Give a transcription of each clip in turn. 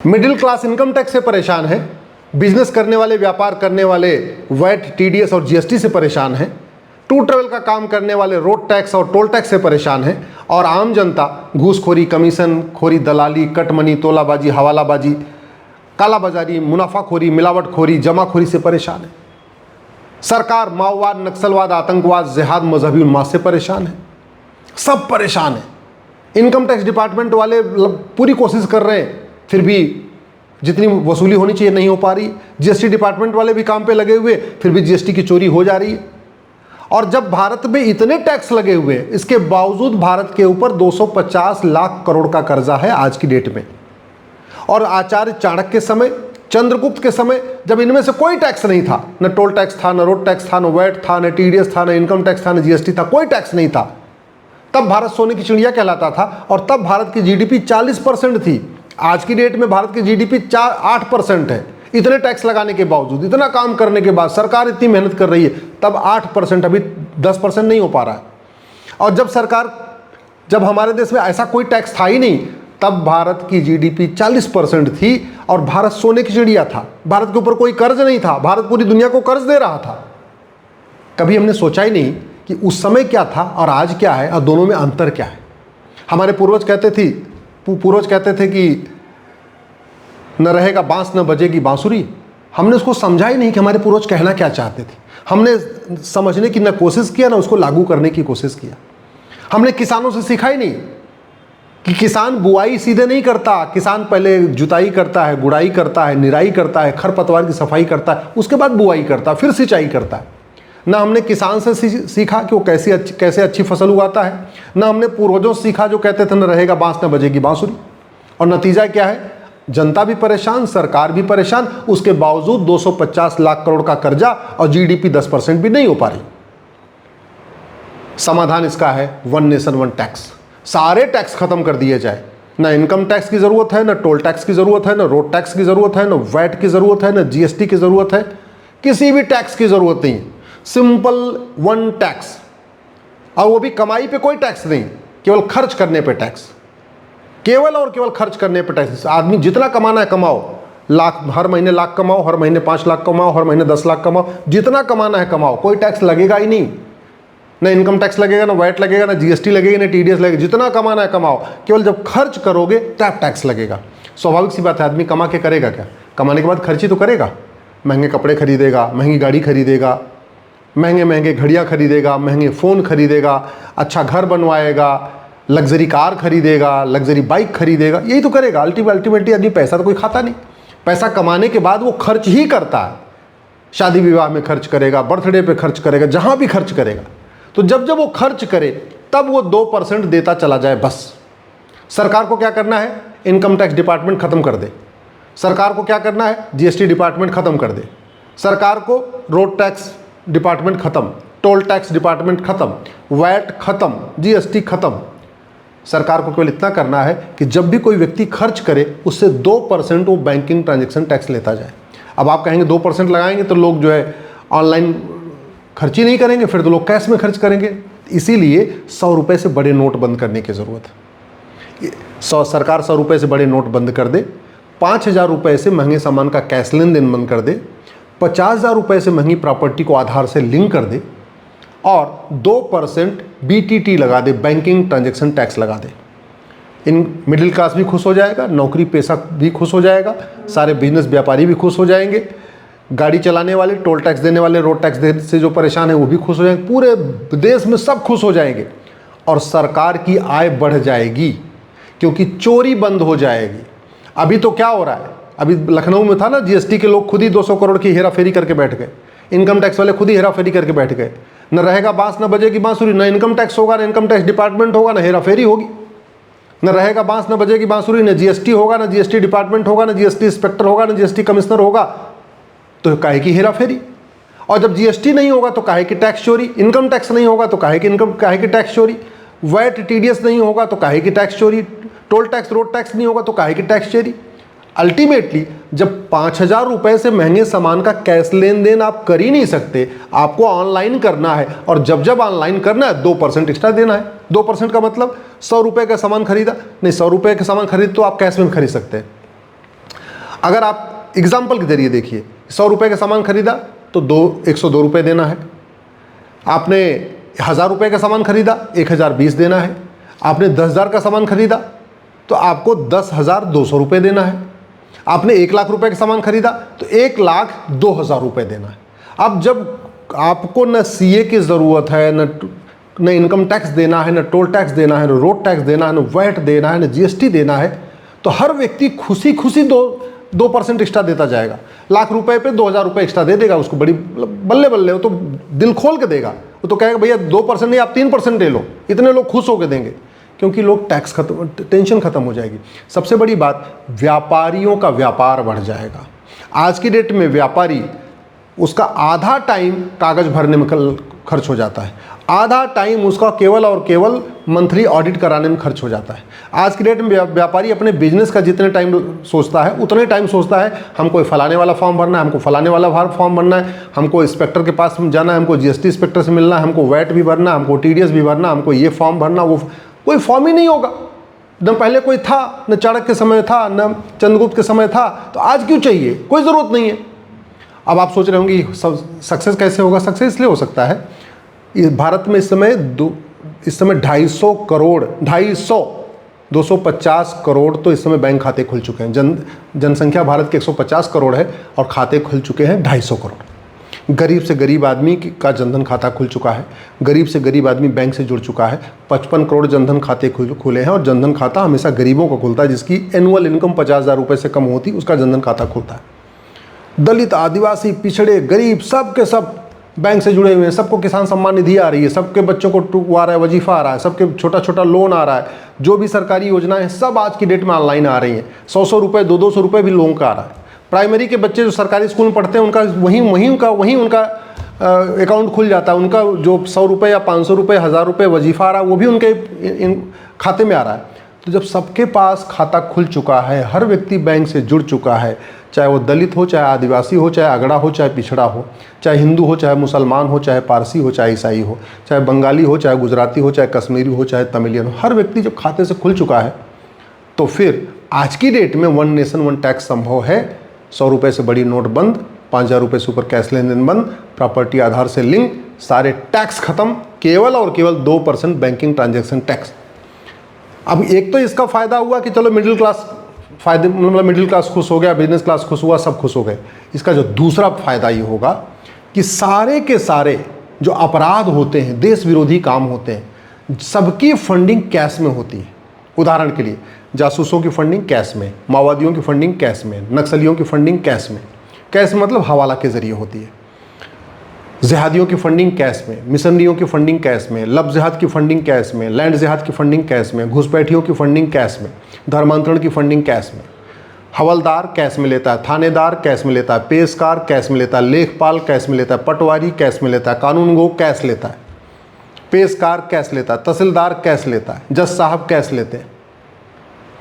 Middle class income tax से परेशान है, बिजनेस करने वाले, व्यापार करने वाले वैट, टीडीएस और जीएसटी से परेशान है, टूर ट्रैवल का काम करने वाले रोड टैक्स और टोल टैक्स से परेशान है, और आम जनता घूसखोरी, कमीशन खोरी, दलाली, कटमनी, तोलाबाजी, हवालाबाजी, कालाबाजारी, मुनाफाखोरी, मिलावटखोरी, जमाखोरी से परेशान है। सरकार माओवाद, नक्सलवाद, आतंकवाद, जिहाद, मजहबी उन्माद से परेशान है। सब परेशान है। इनकम टैक्स डिपार्टमेंट वाले पूरी कोशिश कर रहे हैं, फिर भी जितनी वसूली होनी चाहिए नहीं हो पा रही। जीएसटी डिपार्टमेंट वाले भी काम पे लगे हुए, फिर भी जीएसटी की चोरी हो जा रही है। और जब भारत में इतने टैक्स लगे हुए, इसके बावजूद भारत के ऊपर 250 लाख करोड़ का कर्जा है आज की डेट में। और आचार्य चाणक्य के समय, चंद्रगुप्त के समय, जब इनमें से कोई टैक्स नहीं था, न टोल टैक्स था, न रोड टैक्स था, न वैट था, न टीडीएस था, न इनकम टैक्स था, न जीएसटी था, कोई टैक्स नहीं था, तब भारत सोने की चिड़िया कहलाता था। और तब भारत की जीडीपी 40% थी। आज की डेट में भारत की जीडीपी 8% है। इतने टैक्स लगाने के बावजूद, इतना काम करने के बाद, सरकार इतनी मेहनत कर रही है, तब 8%, अभी 10% नहीं हो पा रहा है। और जब हमारे देश में ऐसा कोई टैक्स था ही नहीं, तब भारत की जीडीपी 40% थी और भारत सोने की चिड़िया था। भारत के ऊपर कोई कर्ज नहीं था, भारत पूरी दुनिया को कर्ज दे रहा था। कभी हमने सोचा ही नहीं कि उस समय क्या था और आज क्या है, और दोनों में अंतर क्या है। हमारे पूर्वज कहते थे कि न रहेगा बांस न बजेगी बांसुरी। हमने उसको समझा ही नहीं कि हमारे पूर्वज कहना क्या चाहते थे। हमने समझने की न कोशिश किया, न उसको लागू करने की कोशिश किया। हमने किसानों से सीखा ही नहीं कि किसान बुआई सीधे नहीं करता। किसान पहले जुताई करता है, गुड़ाई करता है, निराई करता है, खरपतवार की सफाई करता है, उसके बाद बुआई करता है, फिर सिंचाई करता है। ना हमने किसान से सीखा कि वो कैसे अच्छी फसल उगाता है, ना हमने पूर्वजों से सीखा जो कहते थे न रहेगा बांस न बजेगी बांसुरी। और नतीजा क्या है? जनता भी परेशान, सरकार भी परेशान। उसके बावजूद 250 लाख करोड़ का कर्जा और जीडीपी 10% भी नहीं हो पा रही। समाधान इसका है वन नेशन वन टैक्स। सारे टैक्स खत्म कर दिए जाए। ना इनकम टैक्स की जरूरत है, ना टोल टैक्स की जरूरत है, ना रोड टैक्स की जरूरत है, ना वैट की जरूरत है, ना जीएसटी की जरूरत है, किसी भी टैक्स की जरूरत नहीं। सिंपल वन टैक्स, और वो भी कमाई पे कोई टैक्स नहीं, केवल खर्च करने पे टैक्स। केवल और केवल खर्च करने पे टैक्स। आदमी जितना कमाना है कमाओ, हर महीने लाख कमाओ, हर महीने 5 लाख कमाओ, हर महीने 10 लाख कमाओ, जितना कमाना है कमाओ, कोई टैक्स लगेगा ही नहीं। ना इनकम टैक्स लगेगा, ना वैट लगेगा, ना जीएसटी लगेगी, ना टीडीएस लगेगा। जितना कमाना है कमाओ, केवल जब खर्च करोगे तब टैक्स लगेगा। स्वाभाविक सी बात है, आदमी कमा के करेगा क्या? कमाने के बाद खर्च ही तो करेगा। महंगे कपड़े खरीदेगा, महंगी गाड़ी खरीदेगा, महंगे घड़ियाँ खरीदेगा, महंगे फ़ोन खरीदेगा, अच्छा घर बनवाएगा, लग्जरी कार खरीदेगा, लग्जरी बाइक खरीदेगा, यही तो करेगा। अल्टीमेटली आदमी पैसा तो कोई खाता नहीं। पैसा कमाने के बाद वो खर्च ही करता है। शादी विवाह में खर्च करेगा, बर्थडे पे खर्च करेगा, जहाँ भी खर्च करेगा। तो जब वो खर्च करे तब वो 2% देता चला जाए बस। सरकार को क्या करना है? इनकम टैक्स डिपार्टमेंट ख़त्म कर दे। सरकार को क्या करना है? जीएसटी डिपार्टमेंट ख़त्म कर दे। सरकार को रोड टैक्स डिपार्टमेंट ख़त्म, टोल टैक्स डिपार्टमेंट ख़त्म, वैट ख़त्म, जीएसटी ख़त्म। सरकार को केवल इतना करना है कि जब भी कोई व्यक्ति खर्च करे उससे 2% वो बैंकिंग ट्रांजैक्शन टैक्स लेता जाए। अब आप कहेंगे 2% लगाएंगे तो लोग जो है ऑनलाइन खर्च ही नहीं करेंगे, फिर तो लोग कैश में खर्च करेंगे। इसीलिए 100 रुपये से बड़े नोट बंद करने की ज़रूरत है। सरकार 100 रुपये से बड़े नोट बंद कर दे, 5000 रुपये से महंगे सामान का कैश लेन देन बंद कर दे, 50,000 रुपये से महंगी प्रॉपर्टी को आधार से लिंक कर दे, और 2% बीटीटी लगा दे, बैंकिंग ट्रांजैक्शन टैक्स लगा दे। इन मिडिल क्लास भी खुश हो जाएगा, नौकरी पेशा भी खुश हो जाएगा, सारे बिजनेस व्यापारी भी खुश हो जाएंगे, गाड़ी चलाने वाले, टोल टैक्स देने वाले, रोड टैक्स देने से जो परेशान है वो भी खुश हो जाएंगे। पूरे देश में सब खुश हो जाएंगे और सरकार की आय बढ़ जाएगी, क्योंकि चोरी बंद हो जाएगी। अभी तो क्या हो रहा है? अभी लखनऊ में था ना, जीएसटी के लोग खुद ही 200 करोड़ की हेरा फेरी करके बैठ गए। इनकम टैक्स वाले खुद ही हेरा फेरी करके बैठ गए। न रहेगा बांस न बजेगी बांसुरी। न इनकम टैक्स होगा, न इनकम टैक्स डिपार्टमेंट होगा, न हेरा फेरी होगी। न रहेगा बांस न बजेगी बांसुरी, न जीएसटी होगा, न जीएसटी डिपार्टमेंट होगा, न जीएसटी इंस्पेक्टर होगा, न जीएसटी कमिश्नर होगा, तो काहे की हेरा फेरी। और जब जीएसटी नहीं होगा तो काहे की टैक्स चोरी। इनकम टैक्स नहीं होगा तो काहे की टैक्स चोरी। वैट टीडीएस नहीं होगा तो काहे की टैक्स चोरी। टोल टैक्स रोड टैक्स नहीं होगा तो काहे की टैक्स चोरी। अल्टीमेटली जब 5000 रुपये से महंगे सामान का कैश लेन देन आप कर ही नहीं सकते, आपको ऑनलाइन करना है, और जब ऑनलाइन करना है 2% एक्स्ट्रा देना है। 2% का मतलब 100 रुपये का सामान खरीदा, नहीं 100 रुपये का सामान खरीद तो आप कैश में खरीद सकते हैं। अगर आप एग्जाम्पल के जरिए देखिए, 100 रुपये का सामान खरीदा तो 102 रुपये देना है। आपने 1000 रुपये का सामान खरीदा 1020 देना है। आपने 10,000 का सामान खरीदा तो आपको 10,200 रुपये देना है। आपने 1 लाख रुपये का सामान खरीदा तो 1,02,000 रुपये देना है। अब जब आपको न सीए की ज़रूरत है, न इनकम टैक्स देना है, न टोल टैक्स देना है, न रोड टैक्स देना है, न वैट देना है, न जीएसटी देना है, तो हर व्यक्ति खुशी खुशी 2% एक्स्ट्रा देता जाएगा। लाख रुपए पे 2,000 रुपये एक्स्ट्रा दे देगा, उसको बड़ी बल्ले बल्ले, वो तो दिल खोल के देगा। वो तो कहेगा भैया 2% नहीं, आप 3% ले लो। इतने लोग खुश होकर देंगे, क्योंकि लोग टैक्स खत्म, टेंशन खत्म हो जाएगी। सबसे बड़ी बात, व्यापारियों का व्यापार बढ़ जाएगा। आज की डेट में व्यापारी, उसका आधा टाइम कागज़ भरने में खर्च हो जाता है, आधा टाइम उसका केवल और केवल मंथली ऑडिट कराने में खर्च हो जाता है। आज की डेट में व्यापारी अपने बिजनेस का जितने टाइम सोचता है उतने टाइम सोचता है हमको फलाने वाला फॉर्म भरना है, हमको फलाने वाला फॉर्म भरना है, हमको इंस्पेक्टर के पास जाना है, हमको जीएसटी इंस्पेक्टर से मिलना है, हमको वैट भी भरना, हमको टीडीएस भी भरना, हमको ये फॉर्म भरना, वो कोई फॉर्म ही नहीं होगा। न पहले कोई था, न चाणक्य के समय था, न चंद्रगुप्त के समय था, तो आज क्यों चाहिए? कोई ज़रूरत नहीं है। अब आप सोच रहे होंगे सक्सेस कैसे होगा? सक्सेस इसलिए हो सकता है, भारत में इस समय 250 करोड़ 250 करोड़ तो इस समय बैंक खाते खुल चुके हैं। जनसंख्या भारत की 150 करोड़ है और खाते खुल चुके हैं 250 करोड़। गरीब से गरीब आदमी का जनधन खाता खुल चुका है, गरीब से गरीब आदमी बैंक से जुड़ चुका है। 55 करोड़ जनधन खाते खुले हैं, और जनधन खाता हमेशा गरीबों का खुलता है, जिसकी एनुअल इनकम 50,000 रुपये से कम होती, उसका जनधन खाता खुलता है। दलित, आदिवासी, पिछड़े, गरीब, सब के सब बैंक से जुड़े हुए हैं। सबको किसान सम्मान निधि आ रही है, सबके बच्चों को आ रहा है, वजीफा आ रहा है, सबके छोटा छोटा लोन आ रहा है। जो भी सरकारी योजनाएं हैं सब आज की डेट में ऑनलाइन आ रही हैं। 100-100 रुपये, 200-200 रुपये भी लोन का आ रहा है। प्राइमरी के बच्चे जो सरकारी स्कूल में पढ़ते हैं उनका वहीं उनका अकाउंट खुल जाता है। उनका जो 100 रुपये या 500 रुपये, 1000 रुपये वजीफा आ रहा है, वो भी उनके खाते में आ रहा है। तो जब सबके पास खाता खुल चुका है, हर व्यक्ति बैंक से जुड़ चुका है, चाहे वो दलित हो, चाहे आदिवासी हो, चाहे अगड़ा हो, चाहे पिछड़ा हो, चाहे हिंदू हो, चाहे मुसलमान हो, चाहे पारसी हो, चाहे ईसाई हो, चाहे बंगाली हो, चाहे गुजराती हो, चाहे कश्मीरी हो, चाहे तमिलियन हो, हर व्यक्ति जब खाते से खुल चुका है, तो फिर आज की डेट में 1 नेशन 1 टैक्स संभव है। 100 रुपये से बड़ी नोट बंद, 5,000 रुपये से ऊपर कैश लेन देन बंद, प्रॉपर्टी आधार से लिंक, सारे टैक्स खत्म, केवल और केवल 2% बैंकिंग ट्रांजैक्शन टैक्स। अब एक तो इसका फ़ायदा हुआ कि चलो मिडिल क्लास मिडिल क्लास खुश हो गया, बिजनेस क्लास खुश हुआ, सब खुश हो गए। इसका जो दूसरा फ़ायदा ये होगा कि सारे के सारे जो अपराध होते हैं, देश विरोधी काम होते हैं, सबकी फंडिंग कैश में होती है। उदाहरण के लिए जासूसों की फंडिंग कैश में, माओवादियों की फंडिंग कैश में, नक्सलियों की फंडिंग कैश में। कैश मतलब हवाला के ज़रिए होती है। जिहादियों की फंडिंग कैश में, मिशनरियों की फंडिंग कैश में, लब जिहाद की फंडिंग कैश में, लैंड जिहाद की फंडिंग कैश में, घुसपैठियों की फंडिंग कैश में, धर्मांतरण की फंडिंग कैश में। हवलदार कैश में लेता है, थानेदार कैश में लेता है, पेशकार कैश में लेता है, लेखपाल कैश में लेता है, पटवारी कैश में लेता है, कानूनगो कैश लेता है, पेशकार कैश लेता है, तहसीलदार कैश लेता है, जज साहब कैश लेते हैं,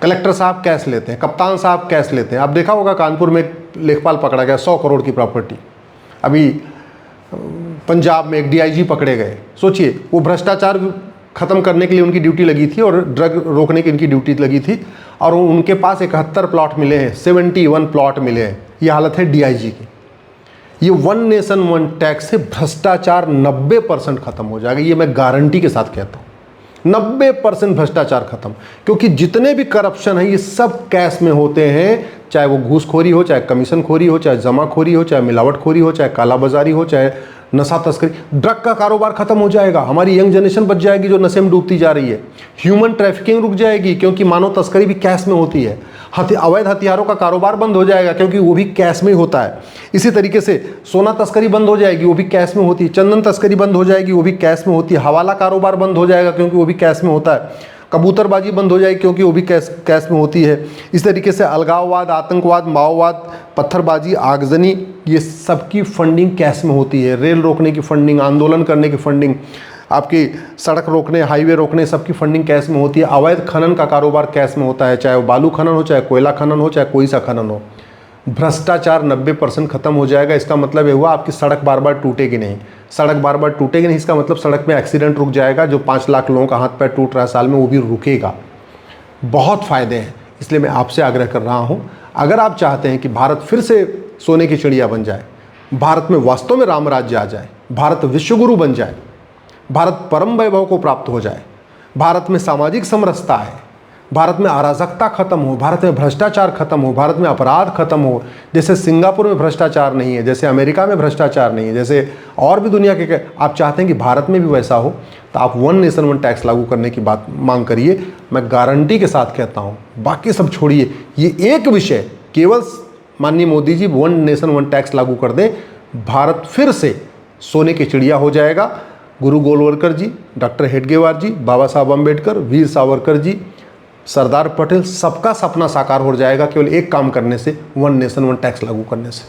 कलेक्टर साहब कैश लेते हैं, कप्तान साहब कैश लेते हैं। आप देखा होगा कानपुर में एक लेखपाल पकड़ा गया, 100 करोड़ की प्रॉपर्टी। अभी पंजाब में एक डीआईजी पकड़े गए। सोचिए, वो भ्रष्टाचार ख़त्म करने के लिए उनकी ड्यूटी लगी थी और ड्रग रोकने की इनकी ड्यूटी लगी थी, और उनके पास 71 प्लॉट मिले हैं, 71 प्लॉट मिले हैं। ये हालत है डीआईजी की। ये 1 नेशन 1 टैक्स से भ्रष्टाचार 90% खत्म हो जाएगा। ये मैं गारंटी के साथ कहता हूँ, 90% भ्रष्टाचार खत्म। क्योंकि जितने भी करप्शन है ये सब कैश में होते हैं, चाहे वो घूसखोरी हो, चाहे कमीशन खोरी हो, चाहे जमाखोरी हो, चाहे मिलावटखोरी हो, चाहे कालाबाजारी हो, चाहे नशा तस्करी। ड्रग का कारोबार खत्म हो जाएगा, हमारी यंग जनरेशन बच जाएगी जो नशे में डूबती जा रही है। ह्यूमन ट्रैफिकिंग रुक जाएगी, क्योंकि मानव तस्करी भी कैश में होती है। अवैध हथियारों का कारोबार बंद हो जाएगा, क्योंकि वो भी कैश में ही होता है। इसी तरीके से सोना तस्करी बंद हो जाएगी, वो भी कैश में होती है। चंदन तस्करी बंद हो जाएगी, वो भी कैश में होती है। हवाला कारोबार बंद हो जाएगा, क्योंकि वो भी कैश में होता है। कबूतरबाजी बंद हो जाएगी, क्योंकि वो भी कैश में होती है। इस तरीके से अलगाववाद, आतंकवाद, माओवाद, पत्थरबाजी, आगजनी, ये सबकी फंडिंग कैश में होती है। रेल रोकने की फंडिंग, आंदोलन करने की फंडिंग, आपकी सड़क रोकने, हाईवे रोकने, सबकी फंडिंग कैश में होती है। अवैध खनन का कारोबार कैश में होता है, चाहे वो बालू खनन हो, चाहे कोयला खनन हो, चाहे कोई सा खनन हो। भ्रष्टाचार 90% खत्म हो जाएगा। इसका मतलब ये हुआ आपकी सड़क बार बार टूटेगी नहीं। सड़क बार बार टूटेगी नहीं, इसका मतलब सड़क में एक्सीडेंट रुक जाएगा। जो 5 लाख लोगों का हाथ पैर टूट रहा है साल में, वो भी रुकेगा। बहुत फ़ायदे हैं। इसलिए मैं आपसे आग्रह कर रहा हूँ, अगर आप चाहते हैं कि भारत फिर से सोने की चिड़िया बन जाए, भारत में वास्तव में राम राज्य आ जाए, भारत विश्वगुरु बन जाए, भारत परम वैभव को प्राप्त हो जाए, भारत में सामाजिक समरसता है, भारत में अराजकता खत्म हो, भारत में भ्रष्टाचार खत्म हो, भारत में अपराध खत्म हो, जैसे सिंगापुर में भ्रष्टाचार नहीं है, जैसे अमेरिका में भ्रष्टाचार नहीं है, जैसे और भी दुनिया के आप चाहते हैं कि भारत में भी वैसा हो, तो आप वन नेशन वन टैक्स लागू करने की बात मांग करिए। मैं गारंटी के साथ कहता हूँ, बाकी सब छोड़िए, ये एक विषय केवल माननीय Modi ji one nation one tax लागू कर दें, भारत फिर से सोने की चिड़िया हो जाएगा। गुरु गोलवलकर जी, डॉक्टर हेडगेवार जी, बाबा साहब अम्बेडकर, वीर सावरकर जी, सरदार पटेल, सबका सपना साकार हो जाएगा केवल एक काम करने से, वन नेशन वन टैक्स लागू करने से।